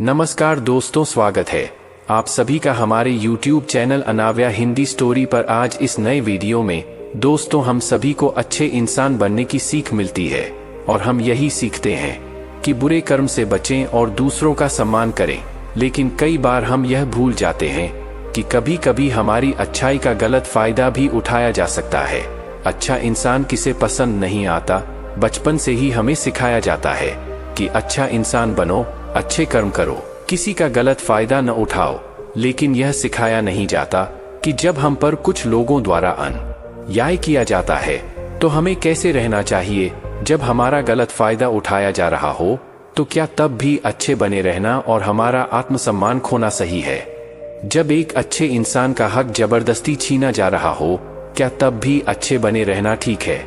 नमस्कार दोस्तों, स्वागत है आप सभी का हमारे YouTube चैनल अनाव्या हिंदी स्टोरी पर। आज इस नए वीडियो में दोस्तों हम सभी को अच्छे इंसान बनने की सीख मिलती है और हम यही सीखते हैं कि बुरे कर्म से बचें और दूसरों का सम्मान करें। लेकिन कई बार हम यह भूल जाते हैं कि कभी कभी हमारी अच्छाई का गलत फायदा भी उठाया जा सकता है। अच्छा इंसान किसे पसंद नहीं आता, बचपन से ही हमें सिखाया जाता है कि अच्छा इंसान बनो, अच्छे कर्म करो, किसी का गलत फायदा न उठाओ। लेकिन यह सिखाया नहीं जाता कि जब हम पर कुछ लोगों द्वारा अन्याय किया जाता है तो हमें कैसे रहना चाहिए। जब हमारा गलत फायदा उठाया जा रहा हो तो क्या तब भी अच्छे बने रहना और हमारा आत्मसम्मान खोना सही है? जब एक अच्छे इंसान का हक जबरदस्ती छीना जा रहा हो, क्या तब भी अच्छे बने रहना ठीक है?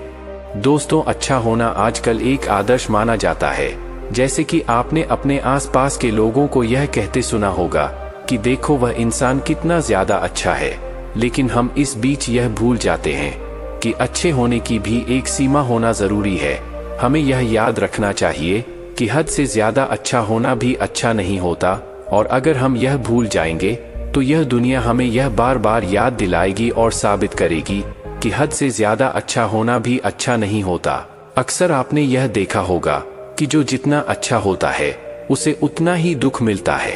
दोस्तों, अच्छा होना आजकल एक आदर्श माना जाता है। जैसे कि आपने अपने आसपास के लोगों को यह कहते सुना होगा कि देखो वह इंसान कितना ज्यादा अच्छा है। लेकिन हम इस बीच यह भूल जाते हैं कि अच्छे होने की भी एक सीमा होना जरूरी है। हमें यह याद रखना चाहिए कि हद से ज्यादा अच्छा होना भी अच्छा नहीं होता, और अगर हम यह भूल जाएंगे तो यह दुनिया हमें यह बार बार याद दिलाएगी और साबित करेगी कि हद से ज्यादा अच्छा होना भी अच्छा नहीं होता। अक्सर आपने यह देखा होगा कि जो जितना अच्छा होता है उसे उतना ही दुख मिलता है।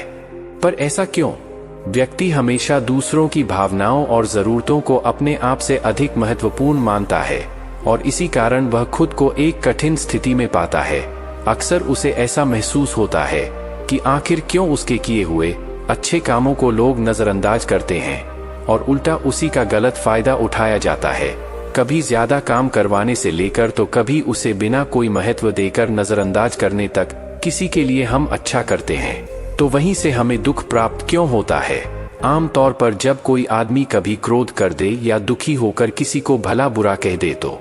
पर ऐसा क्यों? व्यक्ति हमेशा दूसरों की भावनाओं और जरूरतों को अपने आप से अधिक महत्वपूर्ण मानता है और इसी कारण वह खुद को एक कठिन स्थिति में पाता है। अक्सर उसे ऐसा महसूस होता है कि आखिर क्यों उसके किए हुए अच्छे कामों को लोग नजरअंदाज करते हैं और उल्टा उसी का गलत फायदा उठाया जाता है। कभी ज्यादा काम करवाने से लेकर तो कभी उसे बिना कोई महत्व देकर नजरअंदाज करने तक किसी के लिए हम अच्छा करते हैं तो वहीं से हमें दुख प्राप्त क्यों होता है? आमतौर पर जब कोई आदमी कभी क्रोध कर दे या दुखी होकर किसी को भला बुरा कह दे तो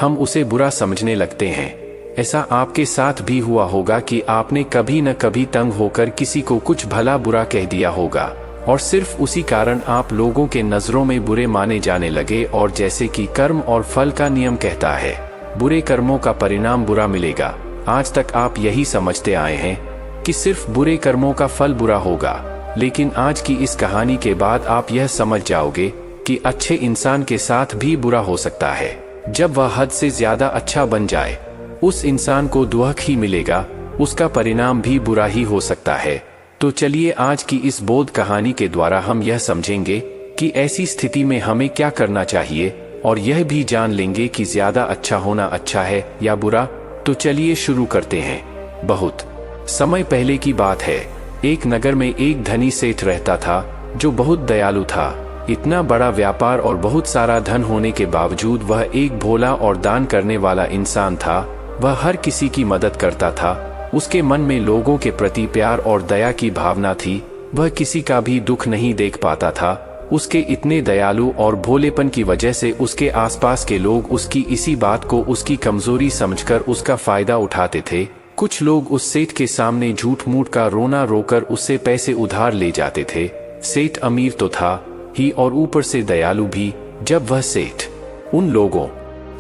हम उसे बुरा समझने लगते हैं। ऐसा आपके साथ भी हुआ होगा कि आपने कभी न कभी तंग होकर किसी को कुछ भला बुरा कह दिया होगा और सिर्फ उसी कारण आप लोगों के नजरों में बुरे माने जाने लगे। और जैसे कि कर्म और फल का नियम कहता है, बुरे कर्मों का परिणाम बुरा मिलेगा। आज तक आप यही समझते आए हैं कि सिर्फ बुरे कर्मों का फल बुरा होगा, लेकिन आज की इस कहानी के बाद आप यह समझ जाओगे कि अच्छे इंसान के साथ भी बुरा हो सकता है। जब वह हद से ज्यादा अच्छा बन जाए उस इंसान को दुख ही मिलेगा, उसका परिणाम भी बुरा ही हो सकता है। तो चलिए आज की इस बोध कहानी के द्वारा हम यह समझेंगे कि ऐसी स्थिति में हमें क्या करना चाहिए और यह भी जान लेंगे कि ज्यादा अच्छा होना अच्छा है या बुरा। तो चलिए शुरू करते हैं। बहुत समय पहले की बात है। एक नगर में एक धनी सेठ रहता था जो बहुत दयालु था। इतना बड़ा व्यापार और बहुत सारा धन होने के बावजूद वह एक भोला और दान करने वाला इंसान था। वह हर किसी की मदद करता था। उसके मन में लोगों के प्रति प्यार और दया की भावना थी। वह किसी का भी दुख नहीं देख पाता था। उसके इतने दयालु और भोलेपन की वजह से उसके आसपास के लोग उसकी इसी बात को उसकी कमजोरी समझकर उसका फायदा उठाते थे। कुछ लोग उस सेठ के सामने झूठ मूठ का रोना रोकर उससे पैसे उधार ले जाते थे। सेठ अमीर तो था ही और ऊपर से दयालु भी। जब वह सेठ उन लोगों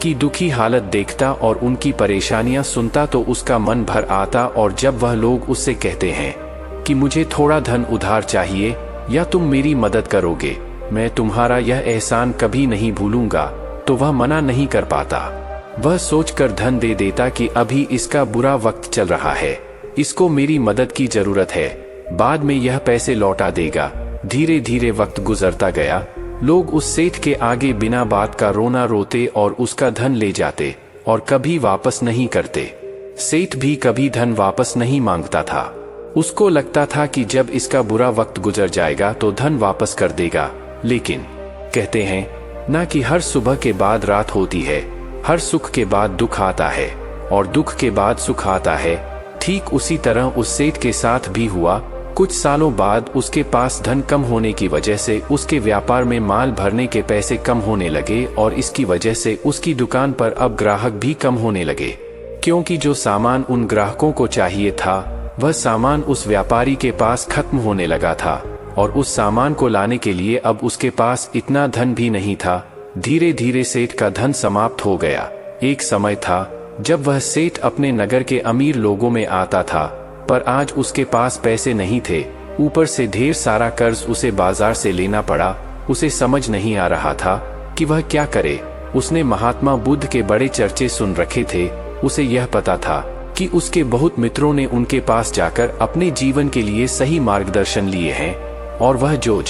की दुखी हालत देखता और उनकी परेशानियां सुनता तो उसका मन भर आता। और जब वह लोग उससे कहते हैं कि मुझे थोड़ा धन उधार चाहिए या तुम मेरी मदद करोगे, मैं तुम्हारा यह एहसान कभी नहीं भूलूंगा, तो वह मना नहीं कर पाता। वह सोचकर धन दे देता कि अभी इसका बुरा वक्त चल रहा है, इसको मेरी मदद की जरूरत है, बाद में यह पैसे लौटा देगा। धीरे धीरे वक्त गुजरता गया। लोग उस सेठ के आगे बिना बात का रोना रोते और उसका धन ले जाते और कभी वापस नहीं करते। सेठ भी कभी धन वापस नहीं मांगता था। उसको लगता था कि जब इसका बुरा वक्त गुजर जाएगा तो धन वापस कर देगा। लेकिन कहते हैं ना कि हर सुबह के बाद रात होती है, हर सुख के बाद दुख आता है और दुख के बाद सुख आता है। ठीक उसी तरह उस सेठ के साथ भी हुआ। कुछ सालों बाद उसके पास धन कम होने की वजह से उसके व्यापार में माल भरने के पैसे कम होने लगे और इसकी वजह से उसकी दुकान पर अब ग्राहक भी कम होने लगे, क्योंकि जो सामान उन ग्राहकों को चाहिए था वह सामान उस व्यापारी के पास खत्म होने लगा था और उस सामान को लाने के लिए अब उसके पास इतना धन भी नहीं था। धीरे धीरे सेठ का धन समाप्त हो गया। एक समय था जब वह सेठ अपने नगर के अमीर लोगों में आता था पर आज उसके पास पैसे नहीं थे, ऊपर से ढेर सारा कर्ज उसे बाजार से लेना पड़ा। उसे समझ नहीं आ रहा था कि वह क्या करे। उसने महात्मा बुद्ध के बड़े चर्चे सुन रखे थे। उसे यह पता था कि उसके बहुत मित्रों ने उनके पास जाकर अपने जीवन के लिए सही मार्गदर्शन लिए हैं, और वह जो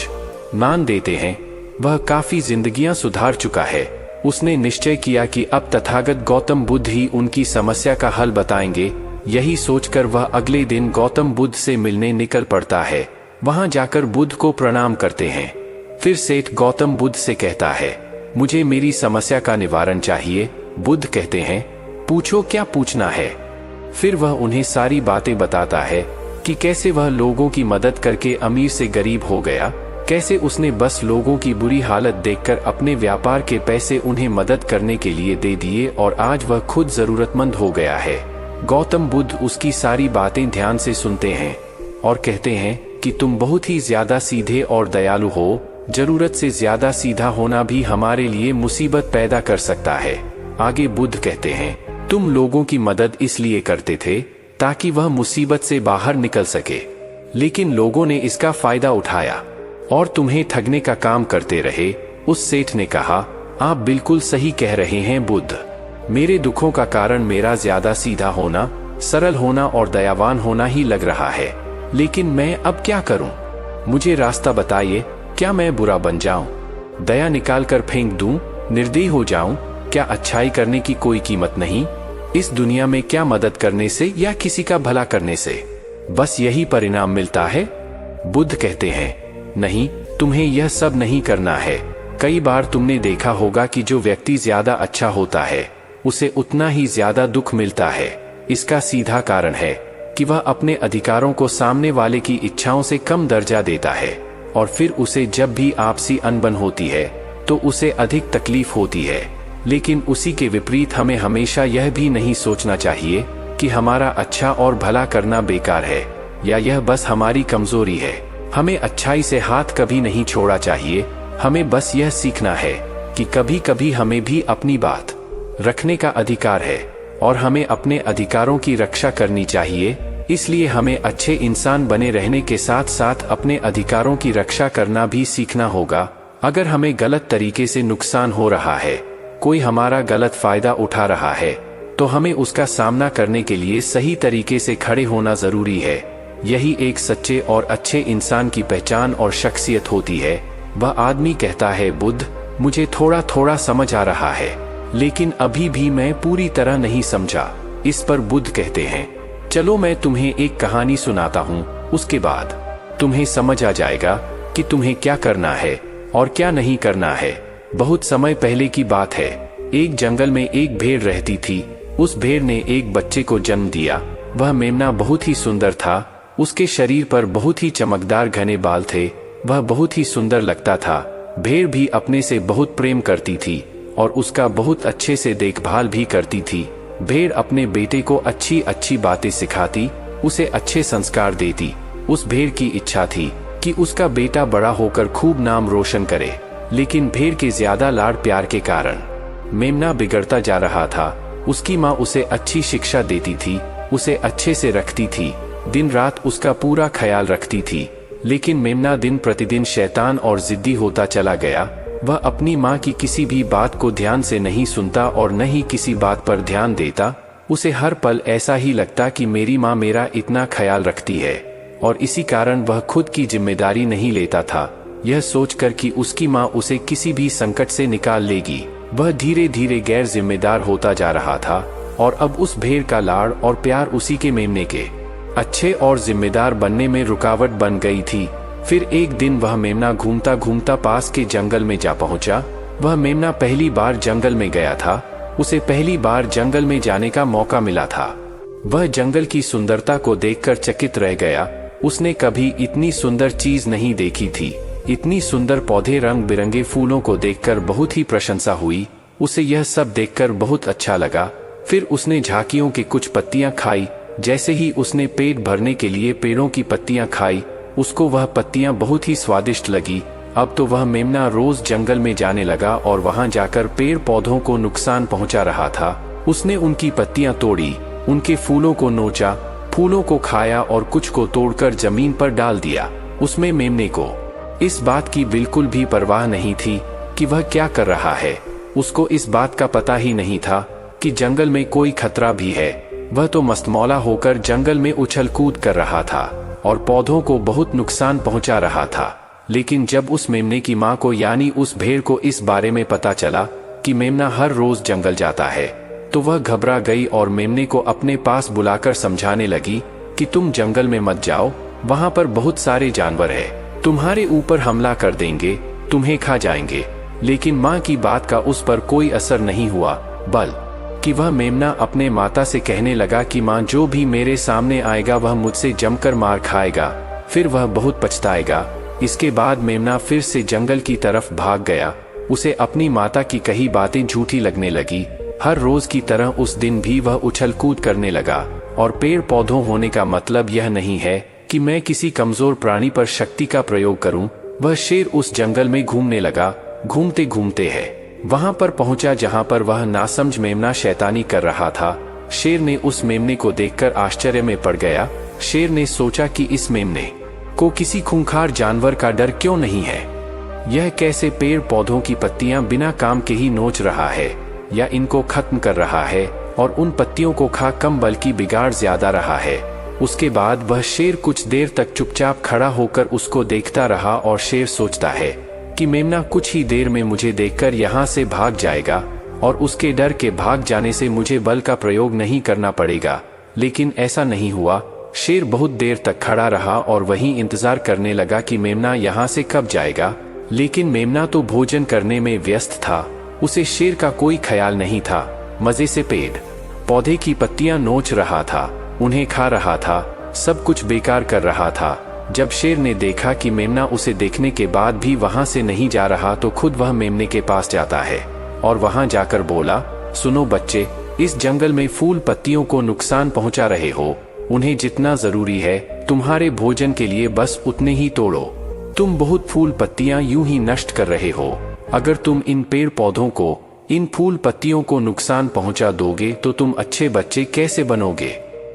मान देते हैं वह काफी जिंदगियां सुधार चुका है। उसने निश्चय किया कि अब तथागत गौतम बुद्ध ही उनकी समस्या का हल बताएंगे। यही सोचकर वह अगले दिन गौतम बुद्ध से मिलने निकल पड़ता है। वहां जाकर बुद्ध को प्रणाम करते हैं। फिर सेठ गौतम बुद्ध से कहता है, मुझे मेरी समस्या का निवारण चाहिए। बुद्ध कहते हैं, पूछो, क्या पूछना है। फिर वह उन्हें सारी बातें बताता है कि कैसे वह लोगों की मदद करके अमीर से गरीब हो गया, कैसे उसने बस लोगों की बुरी हालत देखकर अपने व्यापार के पैसे उन्हें मदद करने के लिए दे दिए और आज वह खुद जरूरतमंद हो गया है। गौतम बुद्ध उसकी सारी बातें ध्यान से सुनते हैं और कहते हैं कि तुम बहुत ही ज्यादा सीधे और दयालु हो। जरूरत से ज्यादा सीधा होना भी हमारे लिए मुसीबत पैदा कर सकता है। आगे बुद्ध कहते हैं, तुम लोगों की मदद इसलिए करते थे ताकि वह मुसीबत से बाहर निकल सके, लेकिन लोगों ने इसका फायदा उठाया और तुम्हें ठगने का काम करते रहे। उस सेठ ने कहा, आप बिल्कुल सही कह रहे हैं बुद्ध। मेरे दुखों का कारण मेरा ज्यादा सीधा होना, सरल होना और दयावान होना ही लग रहा है, लेकिन मैं अब क्या करूं? मुझे रास्ता बताइए। क्या मैं बुरा बन जाऊं, दया निकाल कर फेंक दूं, निर्दयी हो जाऊं? क्या अच्छाई करने की कोई कीमत नहीं? इस दुनिया में क्या मदद करने से या किसी का भला करने से बस यही परिणाम मिलता है? बुद्ध कहते हैं, नहीं, तुम्हें यह सब नहीं करना है। कई बार तुमने देखा होगा कि जो व्यक्ति ज्यादा अच्छा होता है उसे उतना ही ज्यादा दुख मिलता है। इसका सीधा कारण है कि वह अपने अधिकारों को सामने वाले की इच्छाओं से कम दर्जा देता है, और फिर उसे जब भी आपसी अनबन होती है तो उसे अधिक तकलीफ होती है। लेकिन उसी के विपरीत हमें हमेशा यह भी नहीं सोचना चाहिए कि हमारा अच्छा और भला करना बेकार है या यह बस हमारी कमजोरी है। हमें अच्छाई से हाथ कभी नहीं छोड़ना चाहिए। हमें बस यह सीखना है कि कभी कभी हमें भी अपनी बात रखने का अधिकार है और हमें अपने अधिकारों की रक्षा करनी चाहिए। इसलिए हमें अच्छे इंसान बने रहने के साथ साथ अपने अधिकारों की रक्षा करना भी सीखना होगा। अगर हमें गलत तरीके से नुकसान हो रहा है, कोई हमारा गलत फायदा उठा रहा है, तो हमें उसका सामना करने के लिए सही तरीके से खड़े होना जरूरी है। यही एक सच्चे और अच्छे इंसान की पहचान और शख्सियत होती है। वह आदमी कहता है, बुद्ध, मुझे थोड़ा थोड़ा समझ आ रहा है, लेकिन अभी भी मैं पूरी तरह नहीं समझा। इस पर बुद्ध कहते हैं, चलो मैं तुम्हें एक कहानी सुनाता हूँ, उसके बाद तुम्हें समझ आ जाएगा कि तुम्हें क्या करना है और क्या नहीं करना है। बहुत समय पहले की बात है। एक जंगल में एक भेड़ रहती थी। उस भेड़ ने एक बच्चे को जन्म दिया। वह मेमना बहुत ही सुंदर था। उसके शरीर पर बहुत ही चमकदार घने बाल थे। वह बहुत ही सुंदर लगता था। भेड़ भी अपने से बहुत प्रेम करती थी और उसका बहुत अच्छे से देखभाल भी करती थी। भेड़ अपने बेटे को अच्छी अच्छी बातें सिखाती, उसे अच्छे संस्कार देती। उस भेड़ की इच्छा थी कि उसका बेटा बड़ा होकर खूब नाम रोशन करे, लेकिन भेड़ के ज्यादा लाड़ प्यार के कारण मेमना बिगड़ता जा रहा था। उसकी माँ उसे अच्छी शिक्षा देती थी, उसे अच्छे से रखती थी, दिन रात उसका पूरा ख्याल रखती थी, लेकिन मेमना दिन प्रतिदिन शैतान और जिद्दी होता चला गया। वह अपनी माँ की किसी भी बात को ध्यान से नहीं सुनता और न ही किसी बात पर ध्यान देता। उसे हर पल ऐसा ही लगता कि मेरी माँ मेरा इतना ख्याल रखती है, और इसी कारण वह खुद की जिम्मेदारी नहीं लेता था। यह सोचकर कि उसकी माँ उसे किसी भी संकट से निकाल लेगी, वह धीरे धीरे गैर जिम्मेदार होता जा रहा था। और अब उस भेड़ का लाड़ और प्यार उसी के मेमने के अच्छे और जिम्मेदार बनने में रुकावट बन गई थी। फिर एक दिन वह मेमना घूमता घूमता पास के जंगल में जा पहुंचा। वह मेमना पहली बार जंगल में गया था। उसे पहली बार जंगल में जाने का मौका मिला था। वह जंगल की सुंदरता को देखकर चकित रह गया। उसने कभी इतनी सुंदर चीज नहीं देखी थी। इतनी सुंदर पौधे, रंग बिरंगे फूलों को देखकर बहुत ही प्रशंसा हुई। उसे यह सब देखकर बहुत अच्छा लगा। फिर उसने झांकियों की कुछ पत्तियां खाई। जैसे ही उसने पेट भरने के लिए पेड़ों की पत्तियां खाई, उसको वह पत्तियां बहुत ही स्वादिष्ट लगी। अब तो वह मेमना रोज जंगल में जाने लगा और वहां जाकर पेड़ पौधों को नुकसान पहुंचा रहा था। उसने उनकी पत्तियां तोड़ी, उनके फूलों को नोचा, फूलों को खाया और कुछ को तोड़कर जमीन पर डाल दिया। उसमें मेमने को इस बात की बिल्कुल भी परवाह नहीं थी कि वह क्या कर रहा है। उसको इस बात का पता ही नहीं था कि जंगल में कोई खतरा भी है। वह तो मस्तमौला होकर जंगल में उछल कूद कर रहा था और पौधों को बहुत नुकसान पहुंचा रहा था। लेकिन जब उस मेमने की माँ को यानी उस भेड़ को इस बारे में पता चला कि मेमना हर रोज जंगल जाता है, तो वह घबरा गई और मेमने को अपने पास बुलाकर समझाने लगी कि तुम जंगल में मत जाओ, वहां पर बहुत सारे जानवर है, तुम्हारे ऊपर हमला कर देंगे, तुम्हें खा जाएंगे। लेकिन माँ की बात का उस पर कोई असर नहीं हुआ, बल्कि वह मेमना अपने माता से कहने लगा कि माँ, जो भी मेरे सामने आएगा वह मुझसे जमकर मार खाएगा, फिर वह बहुत पछताएगा। इसके बाद मेमना फिर से जंगल की तरफ भाग गया। उसे अपनी माता की कही बातें झूठी लगने लगी। हर रोज की तरह उस दिन भी वह उछल कूद करने लगा। और पेड़ पौधों होने का मतलब यह नहीं है कि मैं किसी कमजोर प्राणी पर शक्ति का प्रयोग करूं। वह शेर उस जंगल में घूमने लगा। घूमते घूमते है वहां पर पहुंचा जहां पर वह नासमझ मेमना शैतानी कर रहा था। शेर ने उस मेमने को देखकर आश्चर्य में पड़ गया। शेर ने सोचा कि इस मेमने को किसी खूंखार जानवर का डर क्यों नहीं है। यह कैसे पेड़ पौधों की पत्तियां बिना काम के ही नोच रहा है या इनको खत्म कर रहा है और उन पत्तियों को खा कम बल्कि बिगाड़ ज्यादा रहा है। उसके बाद वह शेर कुछ देर तक चुपचाप खड़ा होकर उसको देखता रहा और शेर सोचता है कि मेमना कुछ ही देर में मुझे देखकर यहाँ से भाग जाएगा और उसके डर के भाग जाने से मुझे बल का प्रयोग नहीं करना पड़ेगा। लेकिन ऐसा नहीं हुआ। शेर बहुत देर तक खड़ा रहा और वहीं इंतजार करने लगा कि मेमना यहाँ से कब जाएगा। लेकिन मेमना तो भोजन करने में व्यस्त था। उसे शेर का कोई ख्याल नहीं था। मजे से पेड़ पौधे की पत्तियां नोच रहा था, उन्हें खा रहा था, सब कुछ बेकार कर रहा था। जब शेर ने देखा कि मेमना उसे देखने के बाद भी वहां से नहीं जा रहा, तो खुद वह मेमने के पास जाता है और वहां जाकर बोला, सुनो बच्चे, इस जंगल में फूल पत्तियों को नुकसान पहुंचा रहे हो। उन्हें जितना जरूरी है तुम्हारे भोजन के लिए बस उतने ही तोड़ो। तुम बहुत फूल पत्तियां यूं ही नष्ट कर रहे हो। अगर तुम इन पेड़ पौधों को, इन फूल पत्तियों को नुकसान पहुंचा दोगे तो तुम अच्छे बच्चे कैसे बनोगे।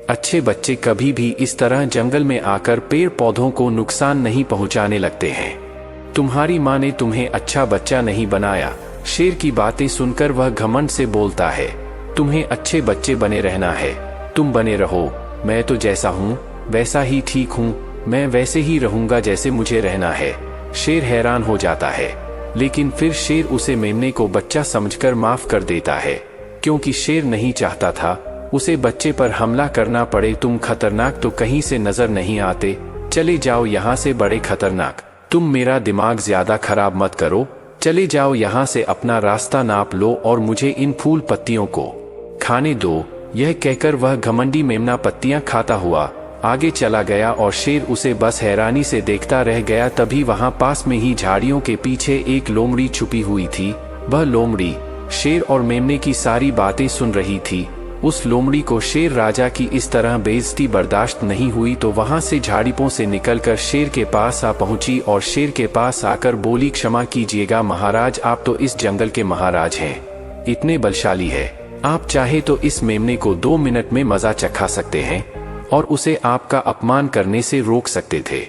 अच्छे बच्चे कभी भी इस तरह जंगल में आकर पेड़ पौधों को नुकसान नहीं पहुंचाने लगते हैं। तुम्हारी माँ ने तुम्हें अच्छा बच्चा नहीं बनाया। शेर की बातें सुनकर वह घमंड से बोलता है, तुम्हें अच्छे बच्चे बने रहना है, तुम बने रहो। मैं तो जैसा हूँ वैसा ही ठीक हूँ, मैं वैसे ही रहूंगा जैसे मुझे रहना है। शेर हैरान हो जाता है, लेकिन फिर शेर उसे मेमने को बच्चा समझकर माफ कर देता है, क्योंकि शेर नहीं चाहता था उसे बच्चे पर हमला करना पड़े। तुम खतरनाक तो कहीं से नजर नहीं आते, चले जाओ यहाँ से, बड़े खतरनाक। तुम मेरा दिमाग ज्यादा खराब मत करो, चले जाओ यहाँ से, अपना रास्ता नाप लो और मुझे इन फूल पत्तियों को खाने दो। यह कहकर वह घमंडी मेमना पत्तियां खाता हुआ आगे चला गया और शेर उसे बस हैरानी से देखता रह गया। तभी वहां पास में ही झाड़ियों के पीछे एक लोमड़ी छुपी हुई थी। वह लोमड़ी शेर और मेमने की सारी बातें सुन रही थी। उस लोमड़ी को शेर राजा की इस तरह बेइज्जती बर्दाश्त नहीं हुई, तो वहां से झाड़ियों से निकलकर शेर के पास आ पहुंची और शेर के पास आकर बोली, क्षमा कीजिएगा महाराज, आप तो इस जंगल के महाराज हैं, इतने बलशाली है, आप चाहे तो इस मेमने को 2 मिनट में मजा चखा सकते हैं और उसे आपका अपमान करने से रोक सकते थे,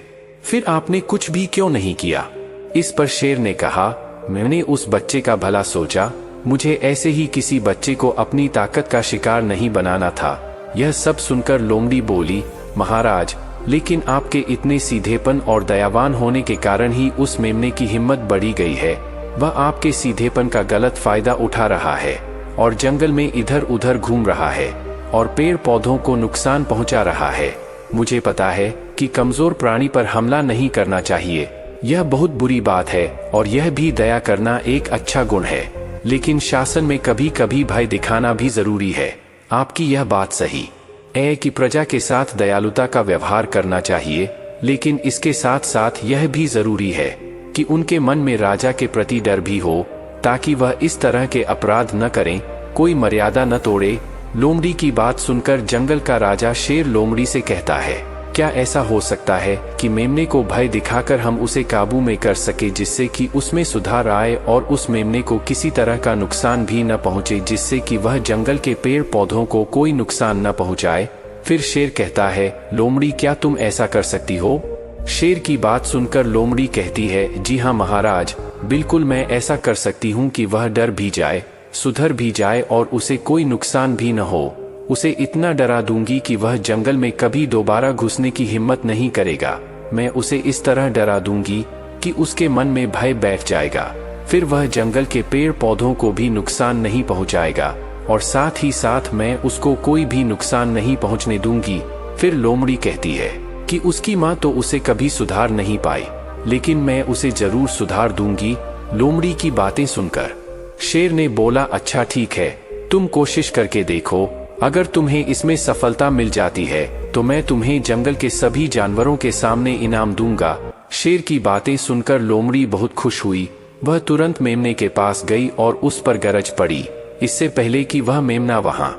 फिर आपने कुछ भी क्यों नहीं किया। इस पर शेर ने कहा, मैंने उस बच्चे का भला सोचा, मुझे ऐसे ही किसी बच्चे को अपनी ताकत का शिकार नहीं बनाना था। यह सब सुनकर लोमड़ी बोली, महाराज, लेकिन आपके इतने सीधेपन और दयावान होने के कारण ही उस मेमने की हिम्मत बढ़ी गई है। वह आपके सीधेपन का गलत फायदा उठा रहा है और जंगल में इधर उधर घूम रहा है और पेड़ पौधों को नुकसान पहुंचा रहा है। मुझे पता है कि कमजोर प्राणी पर हमला नहीं करना चाहिए, यह बहुत बुरी बात है और यह भी दया करना एक अच्छा गुण है, लेकिन शासन में कभी कभी भय दिखाना भी जरूरी है। आपकी यह बात सही है कि प्रजा के साथ दयालुता का व्यवहार करना चाहिए, लेकिन इसके साथ साथ यह भी जरूरी है कि उनके मन में राजा के प्रति डर भी हो, ताकि वह इस तरह के अपराध न करें, कोई मर्यादा न तोड़े। लोमड़ी की बात सुनकर जंगल का राजा शेर लोमड़ी से कहता है, क्या ऐसा हो सकता है कि मेमने को भय दिखाकर हम उसे काबू में कर सके, जिससे कि उसमें सुधार आए और उस मेमने को किसी तरह का नुकसान भी न पहुंचे, जिससे कि वह जंगल के पेड़ पौधों को कोई नुकसान न पहुंचाए। फिर शेर कहता है, लोमड़ी क्या तुम ऐसा कर सकती हो? शेर की बात सुनकर लोमड़ी कहती है, जी हाँ महाराज, बिल्कुल मैं ऐसा कर सकती हूँ कि वह डर भी जाए, सुधर भी जाए और उसे कोई नुकसान भी न हो। उसे इतना डरा दूंगी कि वह जंगल में कभी दोबारा घुसने की हिम्मत नहीं करेगा। मैं उसे इस तरह डरा दूंगी कि उसके मन में भय बैठ जाएगा। फिर वह जंगल के पेड़ पौधों को भी नुकसान नहीं पहुंचाएगा और साथ ही साथ मैं उसको कोई भी नुकसान नहीं पहुंचने दूंगी। फिर लोमड़ी कहती है कि उसकी माँ तो उसे कभी सुधार नहीं पाई, लेकिन मैं उसे जरूर सुधार दूंगी। लोमड़ी की बातें सुनकर शेर ने बोला, अच्छा ठीक है, तुम कोशिश करके देखो, अगर तुम्हें इसमें सफलता मिल जाती है तो मैं तुम्हें जंगल के सभी जानवरों के सामने इनाम दूंगा। शेर की बातें सुनकर लोमड़ी बहुत खुश हुई। वह तुरंत मेमने के पास गई और उस पर गरज पड़ी। इससे पहले कि वह मेमना वहां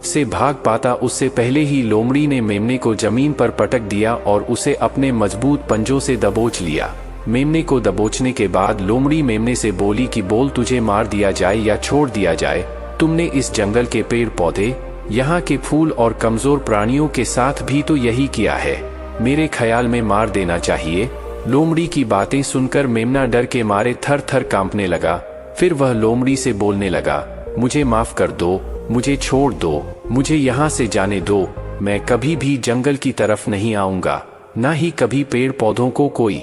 से भाग पाता, उससे पहले ही लोमड़ी ने मेमने को जमीन पर पटक दिया और उसे अपने मजबूत पंजों से दबोच लिया। मेमने को दबोचने के बाद लोमड़ी मेमने से बोली कि बोल, तुझे मार दिया जाए या छोड़ दिया जाए? तुमने इस जंगल के पेड़ पौधे, यहाँ के फूल और कमजोर प्राणियों के साथ भी तो यही किया है। मेरे ख्याल में मार देना चाहिए। लोमड़ी की बातें सुनकर मेमना डर के मारे थर थर कांपने लगा। फिर वह लोमड़ी से बोलने लगा, मुझे माफ कर दो, मुझे छोड़ दो, मुझे यहाँ से जाने दो। मैं कभी भी जंगल की तरफ नहीं आऊंगा, ना ही कभी पेड़ पौधों को कोई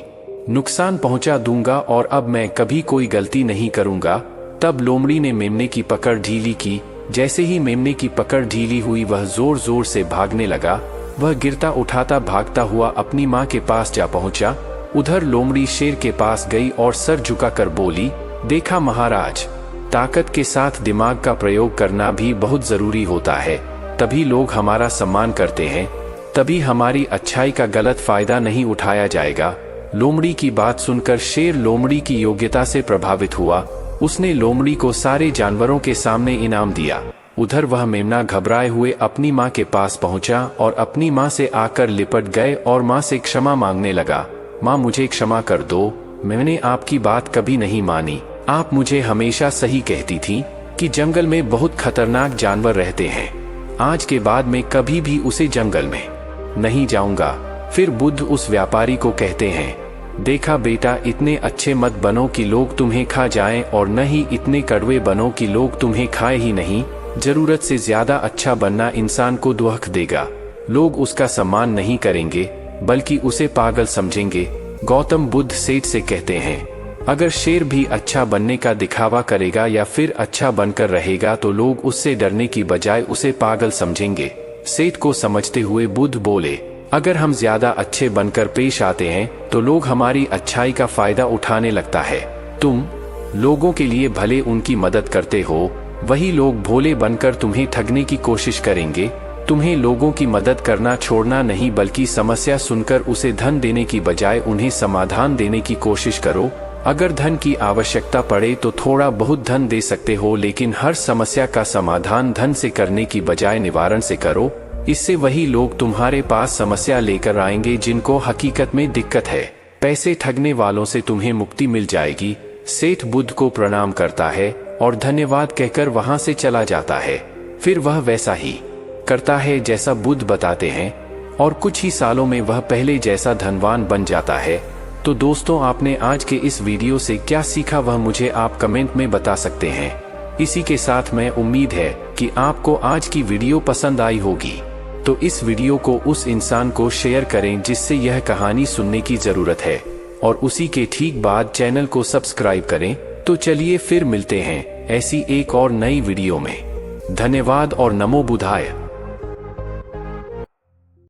नुकसान पहुंचा दूंगा और अब मैं कभी कोई गलती नहीं करूंगा। तब लोमड़ी ने मेमने की पकड़ ढीली की। जैसे ही मेमने की पकड़ ढीली हुई, वह जोर जोर से भागने लगा। वह गिरता उठाता भागता हुआ अपनी माँ के पास जा पहुंचा। उधर लोमड़ी शेर के पास गई और सर झुकाकर बोली, देखा महाराज, ताकत के साथ दिमाग का प्रयोग करना भी बहुत जरूरी होता है, तभी लोग हमारा सम्मान करते हैं, तभी हमारी अच्छाई का गलत फायदा नहीं उठाया जाएगा। लोमड़ी की बात सुनकर शेर लोमड़ी की योग्यता से प्रभावित हुआ। उसने लोमड़ी को सारे जानवरों के सामने इनाम दिया। उधर वह मेमना घबराए हुए अपनी माँ के पास पहुंचा और अपनी माँ से आकर लिपट गए और माँ से क्षमा मांगने लगा। माँ, मुझे क्षमा कर दो, मैंने आपकी बात कभी नहीं मानी। आप मुझे हमेशा सही कहती थी कि जंगल में बहुत खतरनाक जानवर रहते हैं। आज के बाद मैं कभी भी उसे जंगल में नहीं जाऊंगा। फिर बुद्ध उस व्यापारी को कहते हैं, देखा बेटा, इतने अच्छे मत बनो कि लोग तुम्हें खा जाएं और न ही इतने कड़वे बनो कि लोग तुम्हें खाए ही नहीं। जरूरत से ज्यादा अच्छा बनना इंसान को दुख देगा। लोग उसका सम्मान नहीं करेंगे बल्कि उसे पागल समझेंगे। गौतम बुद्ध सेठ से कहते हैं, अगर शेर भी अच्छा बनने का दिखावा करेगा या फिर अच्छा बनकर रहेगा तो लोग उससे डरने की बजाय उसे पागल समझेंगे। सेठ को समझते हुए बुद्ध बोले, अगर हम ज्यादा अच्छे बनकर पेश आते हैं तो लोग हमारी अच्छाई का फायदा उठाने लगता है। तुम लोगों के लिए भले उनकी मदद करते हो, वही लोग भोले बनकर तुम्हें ठगने की कोशिश करेंगे। तुम्हें लोगों की मदद करना छोड़ना नहीं, बल्कि समस्या सुनकर उसे धन देने की बजाय उन्हें समाधान देने की कोशिश करो। अगर धन की आवश्यकता पड़े तो थोड़ा बहुत धन दे सकते हो, लेकिन हर समस्या का समाधान धन से करने की बजाय निवारण से करो। इससे वही लोग तुम्हारे पास समस्या लेकर आएंगे जिनको हकीकत में दिक्कत है। पैसे ठगने वालों से तुम्हें मुक्ति मिल जाएगी। सेठ बुद्ध को प्रणाम करता है और धन्यवाद कहकर वहां से चला जाता है। फिर वह वैसा ही करता है जैसा बुद्ध बताते हैं और कुछ ही सालों में वह पहले जैसा धनवान बन जाता है। तो दोस्तों, आपने आज के इस वीडियो से क्या सीखा वह मुझे आप कमेंट में बता सकते हैं। इसी के साथ मैं उम्मीद है कि आपको आज की वीडियो पसंद आई होगी। तो इस वीडियो को उस इंसान को शेयर करें जिससे यह कहानी सुनने की जरूरत है, और उसी के ठीक बाद चैनल को सब्सक्राइब करें। तो चलिए फिर मिलते हैं ऐसी एक और नई वीडियो में। धन्यवाद और नमो बुद्धाय।